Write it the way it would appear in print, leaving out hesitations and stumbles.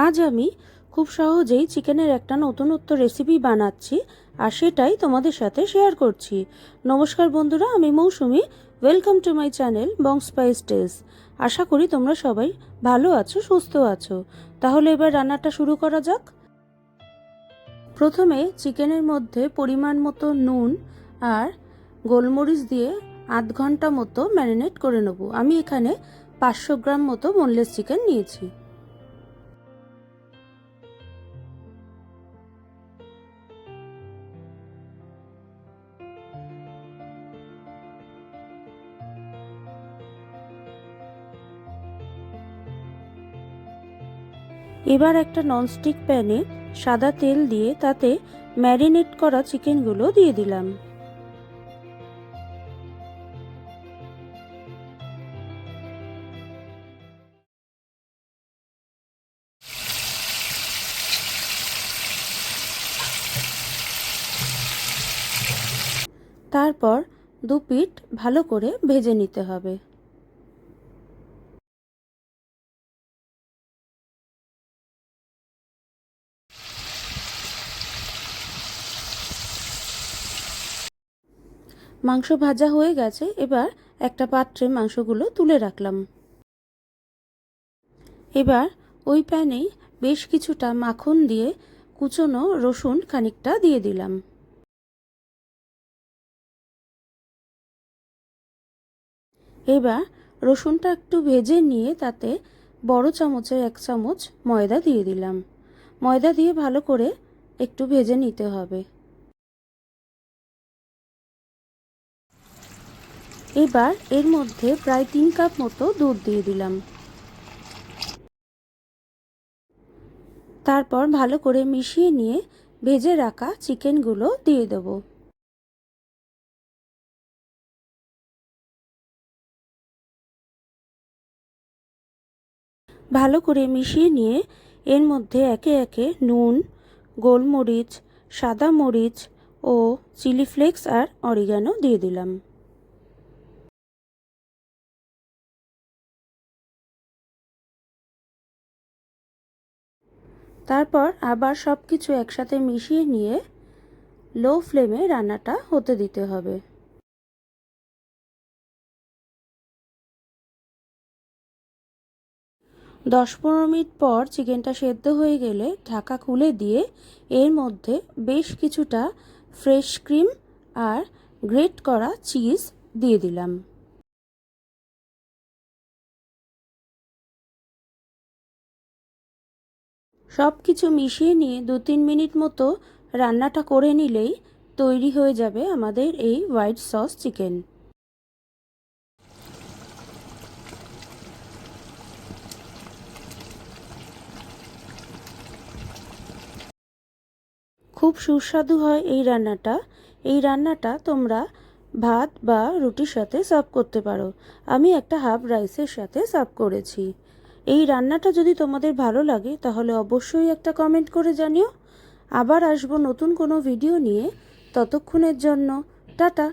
আজ আমি খুব সহজেই চিকেনের একটা নতুনত্ব রেসিপি বানাচ্ছি আর সেটাই তোমাদের সাথে শেয়ার করছি। নমস্কার বন্ধুরা, আমি Mousumi. Welcome to my channel Bong spice taste. আশা করি তোমরা সবাই ভালো আছো, সুস্থ আছো। তাহলে এবার রান্নাটা শুরু করা যাক। প্রথমে চিকেনের মধ্যে পরিমাণ মতো নুন আর গোলমরিচ দিয়ে আধ ঘন্টা মতো ম্যারিনেট করে নেব। আমি এখানে 500 গ্রাম মতো বোনলেস চিকেন নিয়েছি। এবার একটা ননস্টিক প্যানে সাদা তেল দিয়ে তাতে ম্যারিনেট করা চিকেনগুলো দিয়ে দিলাম। তারপর দু পিঠ ভালো করে ভেজে নিতে হবে। মাংস ভাজা হয়ে গেছে, এবার একটা পাত্রে মাংসগুলো তুলে রাখলাম। এবার ওই প্যানেই বেশ কিছুটা মাখন দিয়ে কুচনো রসুন খানিকটা দিয়ে দিলাম। এবার রসুনটা একটু ভেজে নিয়ে তাতে বড় চামচে 1 চামচ ময়দা দিয়ে দিলাম। ময়দা দিয়ে ভালো করে একটু ভেজে নিতে হবে। এবার এর মধ্যে প্রায় 3 কাপ মতো দুধ দিয়ে দিলাম। তারপর ভালো করে মিশিয়ে নিয়ে ভেজে রাখা চিকেনগুলো দিয়ে দেব। ভালো করে মিশিয়ে নিয়ে এর মধ্যে একে একে নুন, গোলমরিচ, সাদা মরিচ ও চিলি ফ্লেক্স আর অরিগানো দিয়ে দিলাম। তারপর আবার সব কিছু একসাথে মিশিয়ে নিয়ে লো ফ্লেমে রান্নাটা হতে দিতে হবে। 10-15 মিনিট পর চিকেনটা সেদ্ধ হয়ে গেলে ঢাকা খুলে দিয়ে এর মধ্যে বেশ কিছুটা ফ্রেশ ক্রিম আর গ্রেট করা চিজ দিয়ে দিলাম। সব কিছু মিশিয়ে নিয়ে 2-3 মিনিট মতো রান্নাটা করে নিলেই তৈরি হয়ে যাবে আমাদের এই হোয়াইট সস চিকেন। খুব সুস্বাদু হয় এই রান্নাটা। এই রান্নাটা তোমরা ভাত বা রুটির সাথে সার্ভ করতে পারো। আমি একটা হাফ রাইসের সাথে সার্ভ করেছি। এই রান্নাটা যদি তোমাদের ভালো লাগে তাহলে অবশ্যই একটা কমেন্ট করে জানিও। আবার আসবো নতুন কোনো ভিডিও নিয়ে। ততক্ষণের জন্য টাটা।